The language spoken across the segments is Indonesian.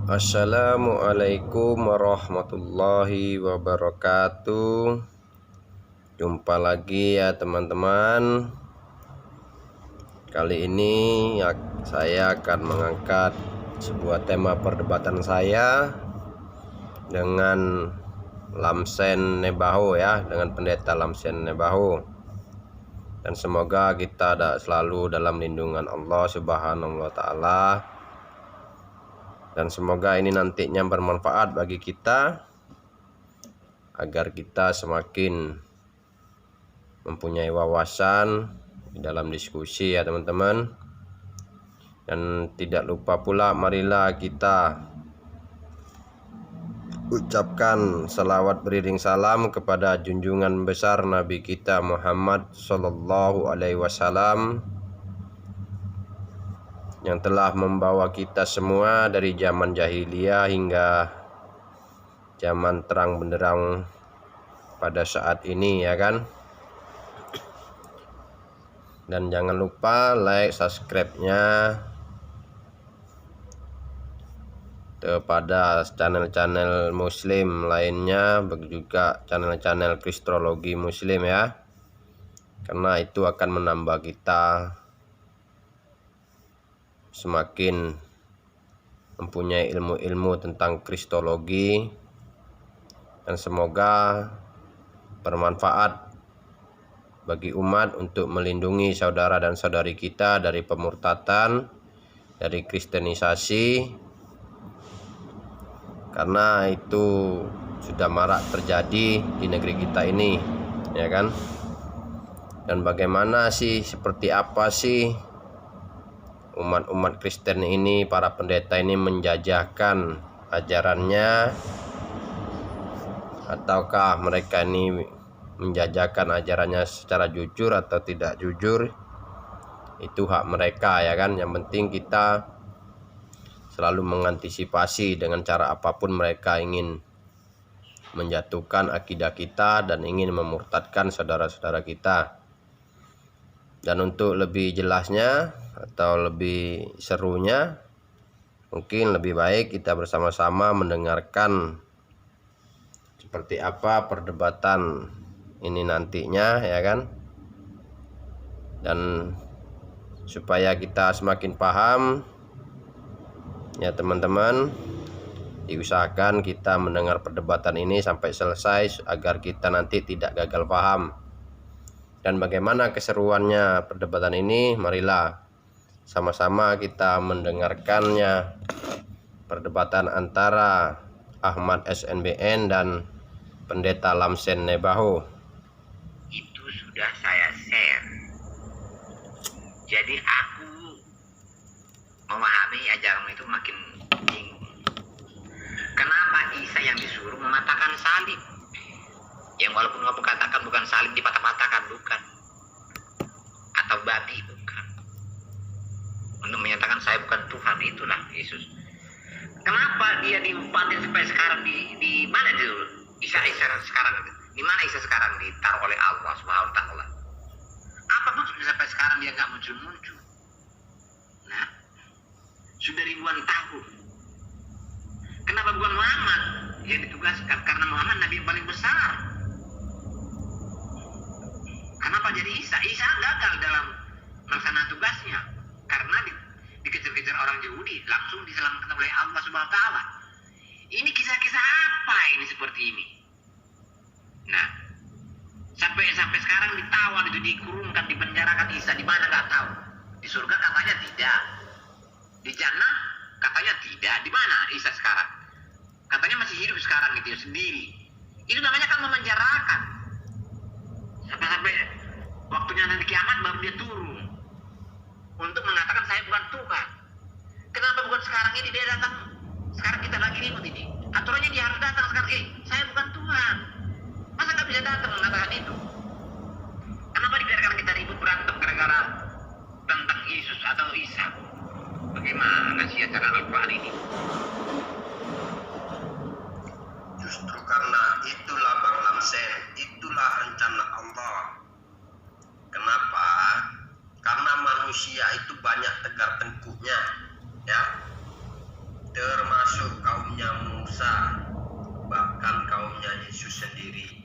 Assalamualaikum warahmatullahi wabarakatuh. Jumpa lagi ya teman-teman. Kali ini saya akan mengangkat sebuah tema perdebatan saya dengan Lamsen Nebaho ya, dengan pendeta Lamsen Nebaho. Dan semoga kita selalu dalam lindungan Allah Subhanahu wa taala. Dan semoga ini nantinya bermanfaat bagi kita, agar kita semakin mempunyai wawasan di dalam diskusi ya teman-teman. Dan tidak lupa pula, marilah kita ucapkan salawat beriring salam kepada junjungan besar Nabi kita Muhammad Sallallahu Alaihi Wasallam, yang telah membawa kita semua dari zaman jahiliyah hingga zaman terang benderang pada saat ini ya kan. Dan jangan lupa like, subscribe-nya kepada channel-channel muslim lainnya, juga channel-channel kristologi muslim ya, karena itu akan menambah kita semakin mempunyai ilmu-ilmu tentang kristologi, dan semoga bermanfaat bagi umat untuk melindungi saudara dan saudari kita dari pemurtatan, dari kristenisasi, karena itu sudah marak terjadi di negeri kita ini ya kan. Dan bagaimana sih, seperti apa sih umat-umat Kristen ini, para pendeta ini menjajahkan ajarannya, ataukah mereka ini menjajahkan ajarannya secara jujur atau tidak jujur? Itu hak mereka ya kan. Yang penting kita selalu mengantisipasi dengan cara apapun mereka ingin menjatuhkan akidah kita dan ingin memurtadkan saudara-saudara kita. Dan untuk lebih jelasnya atau lebih serunya, mungkin lebih baik kita bersama-sama mendengarkan seperti apa perdebatan ini nantinya ya kan. Dan supaya kita semakin paham ya teman-teman, diusahakan kita mendengar perdebatan ini sampai selesai agar kita nanti tidak gagal paham. Dan bagaimana keseruannya perdebatan ini, marilah sama-sama kita mendengarkannya. Perdebatan antara Ahmad SNBN dan pendeta Lamsen Nebaho. Itu sudah saya share. Jadi aku memahami ajaran itu makin bingung. Kenapa Isa yang disuruh mematahkan salib? Yang walaupun aku katakan bukan salib dipatah-patahkan, bukan. Atau babi, bukan. Untuk menyatakan saya bukan Tuhan, itulah Yesus. Kenapa dia diumpatin sampai sekarang di mana dulu? Isa sekarang, di mana Isa sekarang ditaruh oleh Allah Subhanahu wa taala? Apa maksudnya sampai sekarang dia nggak muncul-muncul? Nah, sudah ribuan tahun. Kenapa bukan Muhammad yang ditugaskan? Karena Muhammad nabi yang paling besar. Kenapa jadi Isa? Isa gagal dalam melaksanakan tugasnya karena dikejar-kejar orang Yahudi, langsung diselamatkan oleh Allah Subhanahu wa taala. Ini kisah-kisah apa ini seperti ini? Nah, sampai sekarang ditawan, itu dikurungkan, dipenjarakan. Isa di mana nggak tahu. Di surga katanya tidak, di jannah katanya tidak. Di mana Isa sekarang? Katanya masih hidup sekarang gitu sendiri. Itu namanya kan memenjarakan. Sampai waktunya nanti kiamat baru dia turun untuk mengatakan saya bukan Tuhan. Kenapa bukan sekarang ini dia datang? Sekarang kita lagi ribut ini. Aturannya dia harus datang sekarang. Saya bukan Tuhan. Masa nggak bisa datang mengatakan itu? Kenapa dibiarkan kita ribut berantem gara-gara tentang Yesus atau Isa? Bagaimana sih ajaran Al-Quran ini? Justru karena itulah Bang Lamsen, itulah rencana Allah. Kenapa? Karena manusia itu banyak tegar tengkuknya ya, termasuk kaumnya Musa, bahkan kaumnya Yesus sendiri.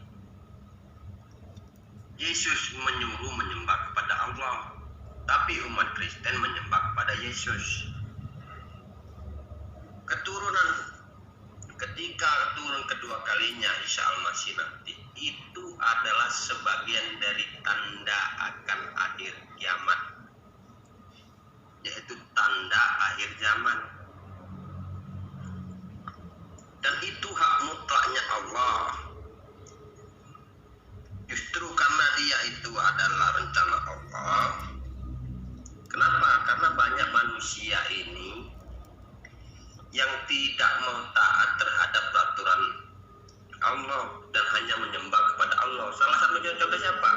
Yesus menyuruh menyembah kepada Allah, tapi umat Kristen menyembah kepada Yesus. Ketika turun kedua kalinya Isa Al-Masih nanti, itu adalah sebagian dari tanda akan akhir kiamat, yaitu tanda akhir zaman. Dan itu hak mutlaknya Allah. Justru karena dia itu adalah rencana Allah. Kenapa? Karena banyak manusia ini yang tidak mau taat terhadap peraturan Allah dan hanya menyembah kepada Allah. Salah satu contoh siapa?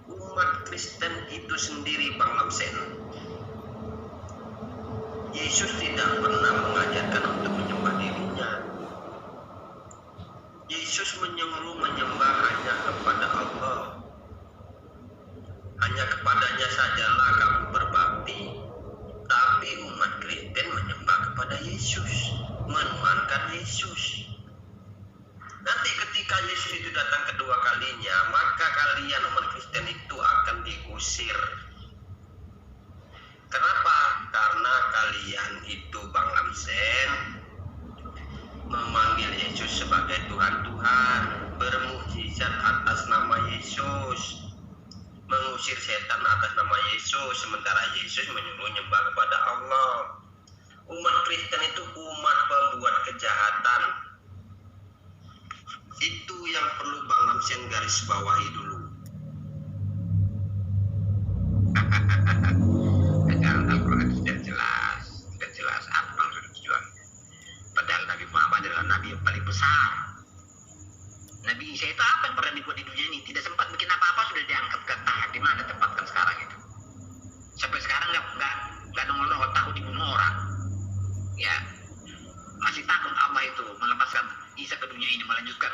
Umat Kristen itu sendiri, Bang Lamsen. Yesus tidak pernah mengajarkan untuk menyembah dirinya. Yesus menyuruh menyembah hanya kepada Allah. Hanya kepadanya sajalah kamu berbakti. Tapi umat Kristen menyembah kepada Yesus, menuhankan Yesus. Nanti ketika Yesus itu datang kedua kalinya, maka kalian umat Kristen itu akan diusir. Kenapa? Karena kalian itu, Bang Lamsen, memanggil Yesus sebagai Tuhan, bermukjizat atas nama Yesus, mengusir setan atas nama Yesus, sementara Yesus menyuruh nyembah kepada Allah. Umat Kristen itu umat pembuat kejahatan. Itu yang perlu Bang Lamsen garis bawahi dulu. Ajaran Al-Quran sudah jelas apa maksud tujuan. Padahal Nabi Muhammad adalah Nabi yang paling besar. Nabi Isa itu apa yang pernah dibuat di dunia ini? Tidak sempat bikin apa-apa, sudah diangkat ke tahap di mana tempatkan sekarang itu. Sampai sekarang nggak nongol-nongol tahu dibunuh orang. Ya, masih takut Allah itu melepaskan Isa ke dunia ini, melanjutkan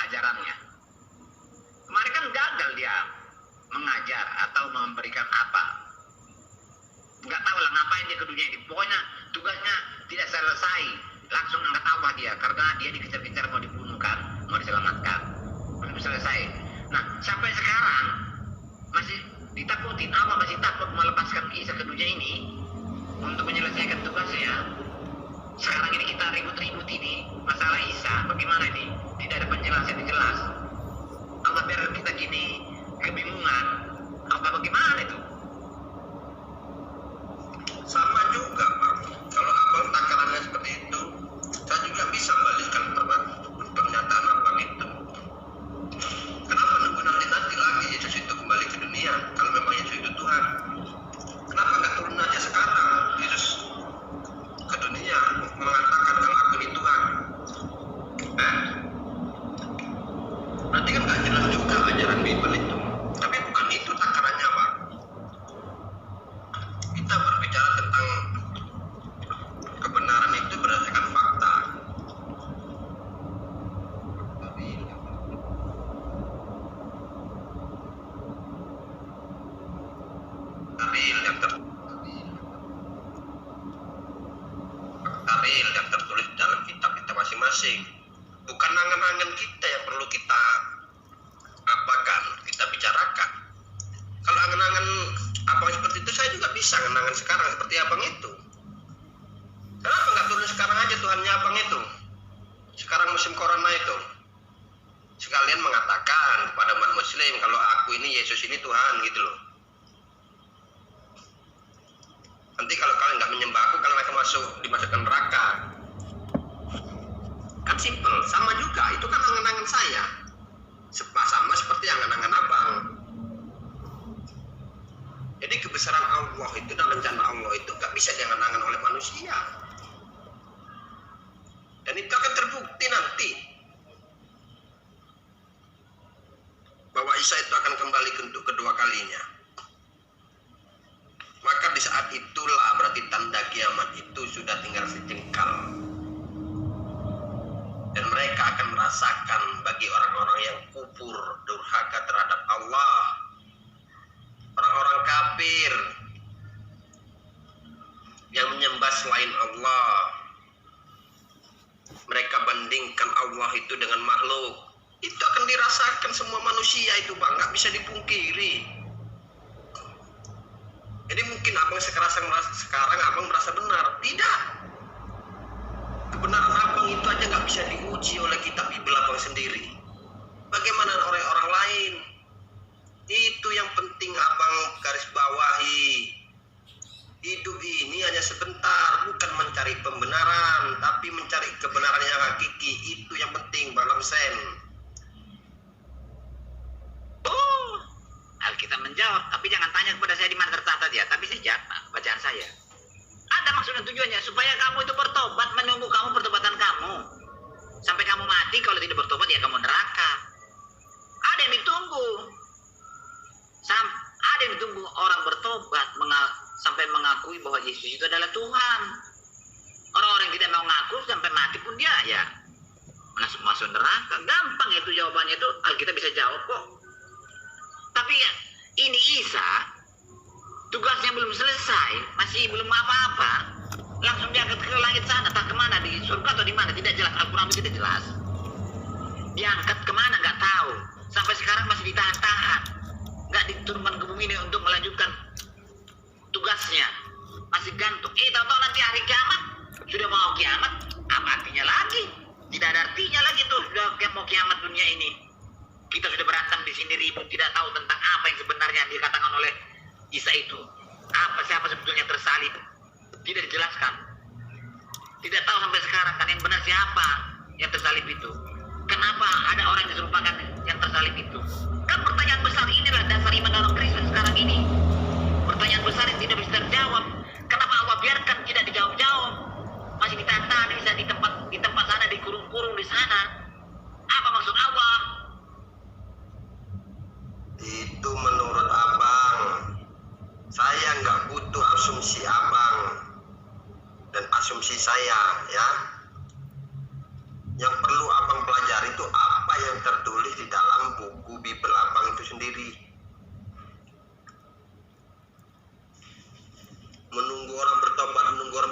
ajarannya. Kemarin kan gagal dia mengajar atau memberikan apa. Nggak tahu lah ngapain dia ke dunia ini. Pokoknya tugasnya tidak selesai. Langsung angkat Allah dia, karena dia dikejar-kejar mau dibunuh kan, mau diselamatkan, belum selesai. Nah, sampai sekarang masih ditakutin, Allah masih takut melepaskan Isa ke dunia ini untuk menyelesaikan tugasnya. Sekarang ini kita ribut-ribut ini masalah Isa, bagaimana ini? Tidak ada penjelasan yang jelas. Allah biarkan kita gini kebingungan. Apa bagaimana itu? Sama juga, Pak. Kalau abang takarannya seperti itu, saya juga bisa balikan pernyataan abang itu. Kenapa nunggu nanti lagi Yesus itu kembali ke dunia? Kalau memang Yesus itu Tuhan, kenapa nggak turun aja sekarang Yesus ke dunia mengatakan kalau aku ini Tuhan? Nanti kan nggak jelas juga ajaran Bible itu. Tapi bukan itu takarannya, Pak. Kita berbicara tentang kebenaran itu berdasarkan fakta. Real yang tertulis dalam kitab kita masing-masing. Bukan angan-angan kita yang perlu kita apakan, kita bicarakan. Kalau angan-angan abang seperti itu, saya juga bisa angan-angan sekarang seperti abang itu. Kenapa nggak turun sekarang aja Tuhannya abang itu? Sekarang musim corona itu, sekalian mengatakan kepada umat muslim kalau aku ini Yesus ini Tuhan gitu loh. Nanti kalau kalian nggak menyembah aku, kalian akan dimasukkan neraka. Kan simple, sama juga. Itu kan angan-angan saya, sama seperti angan-angan abang. Jadi kebesaran Allah itu dan rencana Allah itu nggak bisa diangan-angan oleh manusia. Dan itu akan terbukti nanti bahwa Isa itu akan kembali untuk kedua kalinya. Maka di saat itulah berarti tanda kiamat itu sudah tinggal sejengkal. Dan mereka akan merasakan bagi orang-orang yang kufur, durhaka terhadap Allah, orang-orang kafir yang menyembah selain Allah, membandingkan Allah itu dengan makhluk. Itu akan dirasakan semua manusia itu, Bang, nggak bisa dipungkiri. Jadi mungkin abang sekarang abang merasa benar. Tidak. Kebenaran abang itu aja nggak bisa diuji oleh kitab Bible abang sendiri. Bagaimana orang-orang lain? Itu yang penting abang garis bawahi. Hidup ini hanya sebentar, bukan mencari pembenaran, tapi mencari kebenaran yang hakiki. Itu yang penting, Bang Lamsen. Oh, Alkitab menjawab, tapi jangan tanya kepada saya di mana tercatat ya, tapi sejak bacaan saya. Ada maksud dan tujuannya, supaya kamu itu bertobat, menunggu kamu pertobatan kamu. Sampai kamu mati, kalau tidak bertobat ya kamu neraka. Ada yang ditunggu. Ada yang ditunggu orang bertobat, sampai mengakui bahwa Yesus itu adalah Tuhan. Orang-orang yang tidak mau ngaku sampai mati pun dia ya masuk neraka. Gampang itu jawabannya, itu Alkitab bisa jawab kok. Tapi ya, ini Isa tugasnya belum selesai, masih belum apa-apa, langsung diangkat ke langit sana, tak kemana, di surga atau di mana, tidak jelas. Al-Quran tidak jelas. Diangkat kemana nggak tahu. Sampai sekarang masih ditahan-tahan, nggak diturunkan ke bumi ini untuk melanjutkan tugasnya. Masih gantung. Tahu-tahu nanti hari kiamat, sudah mau kiamat, apa artinya lagi? Tidak ada artinya lagi tuh, sudah mau kiamat dunia ini. Kita sudah berantem di sini ribut, tidak tahu tentang apa yang sebenarnya dikatakan oleh Isa itu. Siapa sebetulnya tersalib? Tidak dijelaskan. Tidak tahu sampai sekarang kan yang benar siapa yang tersalib itu. Kenapa ada orang yang diserupakan yang tersalib itu? Kan pertanyaan besar inilah dasar iman dalam Kristen sekarang ini. Pertanyaan besar yang tidak bisa terjawab. Kenapa Allah biarkan tidak dijawab-jawab? Masih ditahan-tahan, bisa di tempat sana, dikurung-kurung di sana. Apa maksud Allah? Itu menurut abang. Saya nggak butuh asumsi abang dan asumsi saya, ya. Yang perlu abang pelajari itu apa yang tertulis di dalam buku Bible abang itu sendiri. Menunggu orang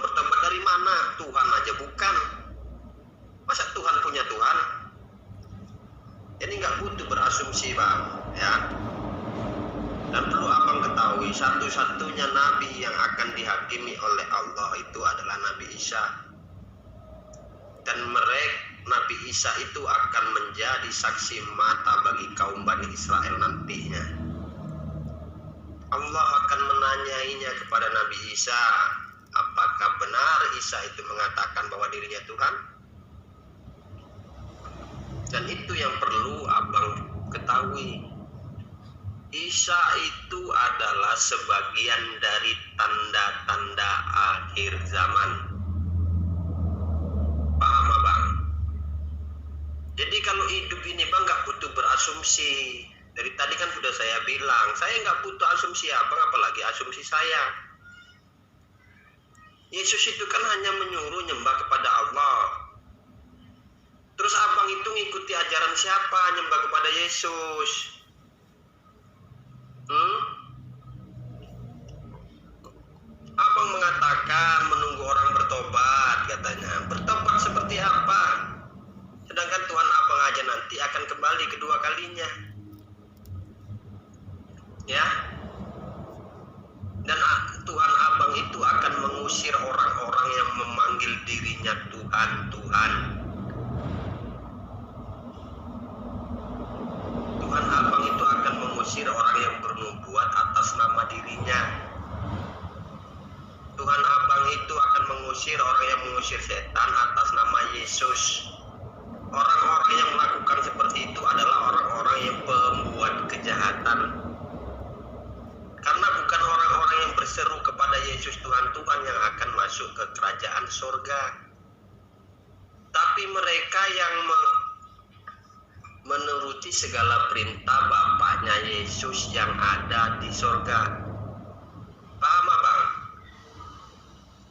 bertobat dari mana? Tuhan aja bukan. Masa Tuhan punya Tuhan? Jadi nggak butuh berasumsi, Bang, ya. Dan perlu abang ketahui, satu-satunya nabi yang akan dihakimi oleh Allah itu adalah Nabi Isa. Dan Nabi Isa itu akan menjadi saksi mata bagi kaum Bani Israel nantinya. Allah akan menanyainya kepada Nabi Isa, apakah benar Isa itu mengatakan bahwa dirinya Tuhan? Dan itu yang perlu abang ketahui. Isa itu adalah sebagian dari tanda-tanda akhir zaman. Paham abang? Jadi kalau hidup ini bang nggak butuh berasumsi. Dari tadi kan sudah saya bilang, saya nggak butuh asumsi abang, apalagi asumsi saya. Yesus itu kan hanya menyuruh nyembah kepada Allah. Terus abang itu ngikuti ajaran siapa nyembah kepada Yesus? Abang mengatakan menunggu orang bertobat, katanya. Bertobat seperti apa? Sedangkan Tuhan abang aja nanti akan kembali kedua kalinya. Ya. Dan Tuhan abang itu akan mengusir orang-orang yang memanggil dirinya Tuhan, Tuhan. Tuhan abang itu akan mengusir orang yang bernubuat atas nama dirinya. Tuhan abang itu akan mengusir orang yang mengusir setan atas nama Yesus. Orang-orang yang melakukan seperti itu adalah orang-orang yang pembuat kejahatan. Karena bukan orang-orang yang berseru kepada Yesus Tuhan yang akan masuk ke kerajaan surga, tapi mereka yang menuruti segala perintah Bapaknya Yesus yang ada di surga. Paham bang?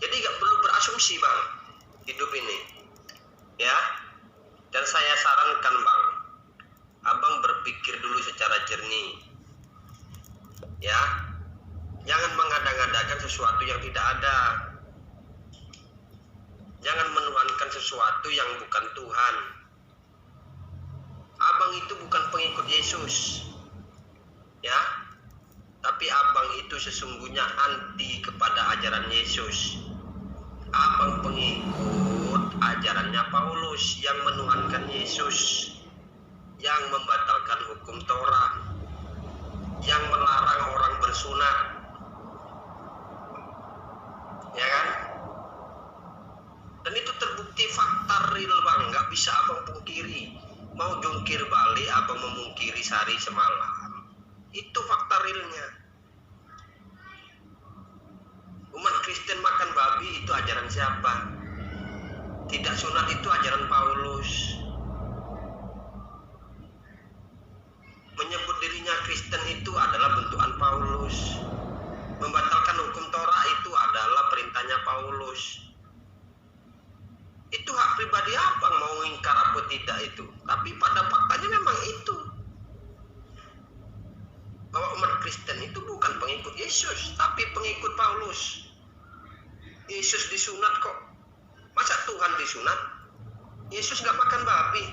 Jadi gak perlu berasumsi bang hidup ini, ya. Dan saya sarankan bang, abang berpikir dulu secara jernih, ya. Jangan mengada-ngadakan sesuatu yang tidak ada. Jangan menuhankan sesuatu yang bukan Tuhan. Abang itu bukan pengikut Yesus, ya. Tapi abang itu sesungguhnya anti kepada ajaran Yesus. Abang pengikut ajarannya Paulus yang menuhankan Yesus, yang membatalkan hukum Taurat, yang melarang orang bersunat, ya kan? Dan itu terbukti fakta real bang, nggak bisa abang pungkiri. Mau jungkir balik abang memungkiri sehari semalam, itu fakta realnya. Umat Kristen makan babi itu ajaran siapa? Tidak sunat itu ajaran Paulus. Menyebut dirinya Kristen itu adalah bentukan Paulus. Membatalkan hukum Taurat itu adalah perintahnya Paulus. Itu hak pribadi abang mau ingkar apa tidak itu. Tapi pada faktanya memang itu. Bahwa umat Kristen itu bukan pengikut Yesus, tapi pengikut Paulus. Yesus disunat kok. Masa Tuhan disunat? Yesus gak makan babi.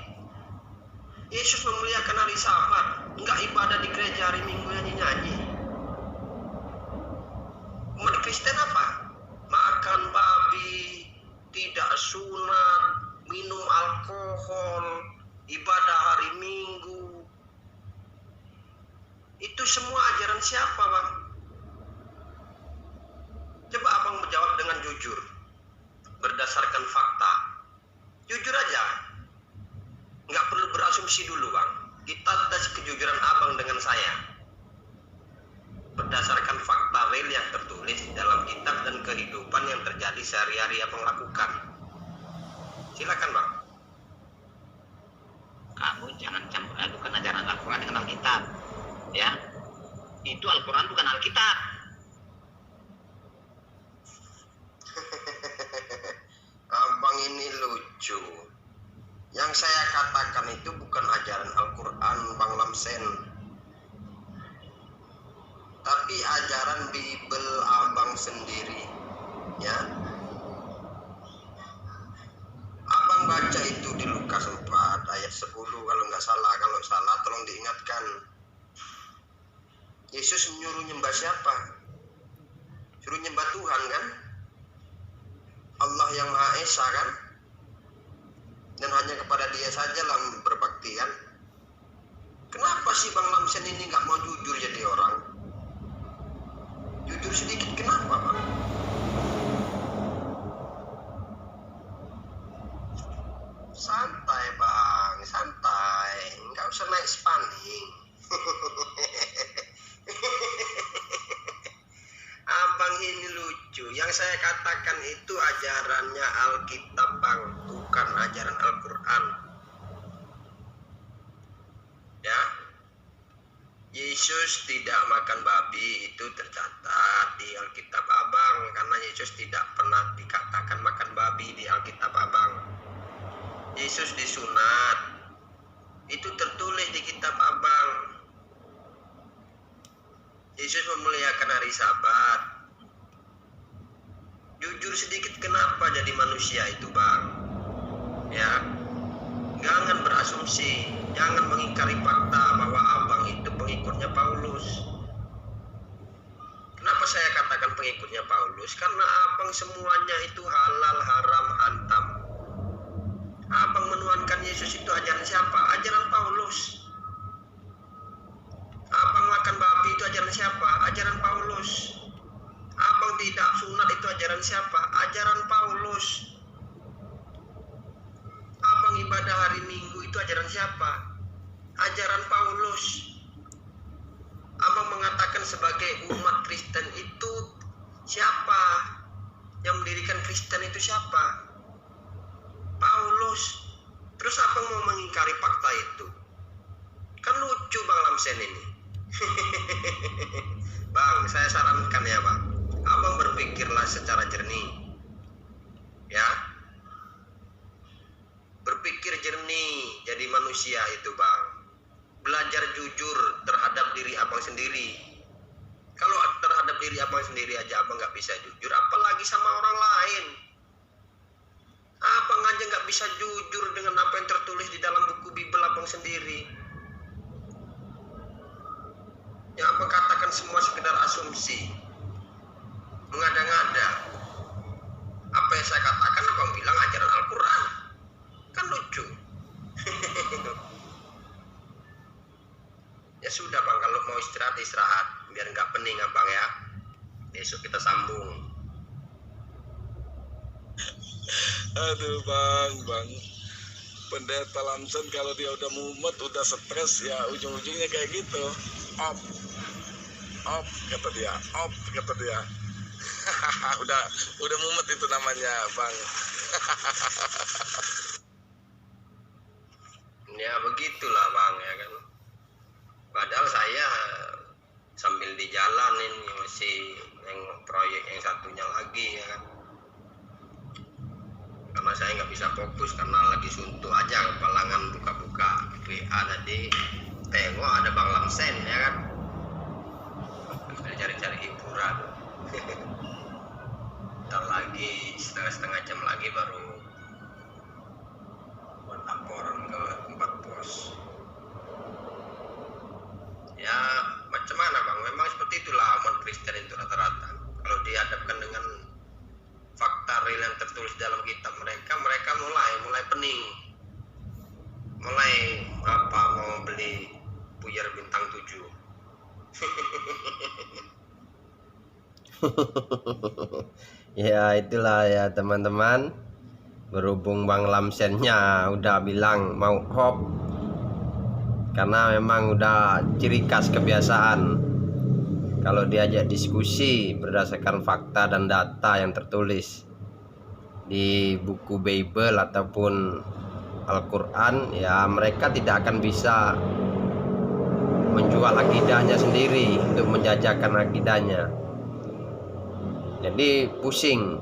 Yesus memuliakan hari Sabat, nggak ibadah di gereja hari Minggu nyanyi-nyanyi. Umat Kristen apa? Makan babi, tidak sunat, minum alkohol, ibadah hari Minggu. Itu semua ajaran siapa bang? Coba abang menjawab dengan jujur, berdasarkan fakta. Jujur aja. Nggak perlu berasumsi dulu bang. Kita tes kejujuran abang dengan saya berdasarkan fakta real yang tertulis dalam kitab dan kehidupan yang terjadi sehari-hari abang lakukan. Silakan bang. Kamu jangan campur adukan ajaran Al-Quran dengan Alkitab, ya. Itu Al-Quran bukan Alkitab. Abang ini lucu. Yang saya katakan itu bukan ajaran Al-Quran Bang Lamsen, tapi ajaran Bible abang sendiri, ya. Abang baca itu di Lukas 4 ayat 10 kalau nggak salah. Kalau salah tolong diingatkan. Yesus menyuruh nyembah siapa? Suruh nyembah Tuhan kan? Allah yang Maha Esa kan? Dan hanya kepada dia saja lah berbakti kan? Kenapa sih Bang Lamsen ini nggak mau jujur jadi orang? Jujur sedikit kenapa Bang? Santai Bang, santai, nggak usah naik spaning. Abang ini lucu. Yang saya katakan itu ajarannya Alkitab bang, bukan ajaran Al-Quran. Ya, Yesus tidak makan babi itu tercatat di Alkitab abang, karena Yesus tidak pernah dikatakan makan babi di Alkitab abang. Yesus disunat itu tertulis di kitab abang. Yesus memuliakan hari Sabat. Jujur sedikit kenapa jadi manusia itu bang? Ya, jangan berasumsi, jangan mengingkari fakta bahwa abang itu pengikutnya Paulus. Kenapa saya katakan pengikutnya Paulus? Karena abang semuanya itu halal, haram, hantam. Abang menuhankan Yesus itu ajaran siapa? Ajaran Paulus. Abang makan babi itu ajaran siapa? Ajaran Paulus. Abang tidak sunat itu ajaran siapa? Ajaran Paulus. Abang ibadah hari Minggu itu ajaran siapa? Ajaran Paulus. Abang mengatakan sebagai umat Kristen itu siapa? Yang mendirikan Kristen itu siapa? Paulus. Terus abang mau mengingkari fakta itu? Kan lucu Bang Lamsen ini. Bang, saya sarankan ya bang, abang berpikirlah secara jernih, ya. Berpikir jernih, jadi manusia itu bang. Belajar jujur terhadap diri abang sendiri. Kalau terhadap diri abang sendiri aja abang nggak bisa jujur, apalagi sama orang lain. Abang aja nggak bisa jujur dengan apa yang tertulis di dalam buku Bible abang sendiri. Yang abang katakan semua sekedar asumsi, mengada-ngada. Apa yang saya katakan abang bilang ajaran Al-Quran. Kan lucu. Ya sudah bang, kalau mau istirahat biar nggak pening abang ya. Besok kita sambung. Aduh bang, Pendeta Lamson kalau dia udah mumet, udah stres ya ujung-ujungnya kayak gitu. Op kata dia, udah mumet itu namanya bang. Ya begitulah bang ya kan. Padahal saya sambil di jalan ini masih yang proyek yang satunya lagi ya kan. Karena saya nggak bisa fokus karena lagi suntuk aja kepalangan buka-buka WA tadi. Tengok ada Bang Lamsen ya kan. Saya cari-cari hiburan. Ntar lagi setengah jam lagi baru buat laporan ke tempat bos. Ya macam mana bang, memang seperti itulah umat Kristen itu rata-rata. Kalau dihadapkan dengan fakta real yang tertulis dalam kitab mereka mulai pening, mulai mau beli puyer bintang 7. Ya itulah ya teman-teman, berhubung Bang Lamsennya udah bilang mau hop, karena memang udah ciri khas kebiasaan kalau diajak diskusi berdasarkan fakta dan data yang tertulis di buku Bible ataupun Al-Quran, ya mereka tidak akan bisa menjual akidahnya sendiri untuk menjajakan akidahnya. Jadi pusing.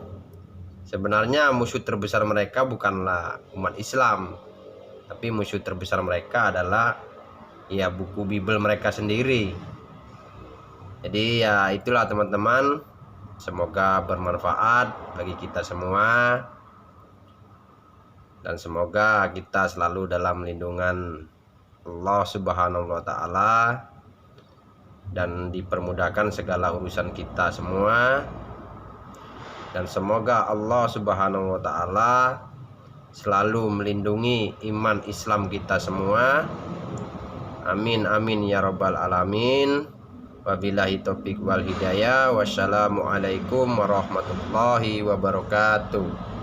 Sebenarnya musuh terbesar mereka bukanlah umat Islam, tapi musuh terbesar mereka adalah ya buku Bible mereka sendiri. Jadi ya itulah teman-teman, semoga bermanfaat bagi kita semua dan semoga kita selalu dalam lindungan Allah Subhanahu wa taala dan dipermudahkan segala urusan kita semua, dan semoga Allah Subhanahu wa taala selalu melindungi iman Islam kita semua. Amin amin ya rabbal alamin. Wabillahi taufiq wal hidayah. Wassalamualaikum warahmatullahi wabarakatuh.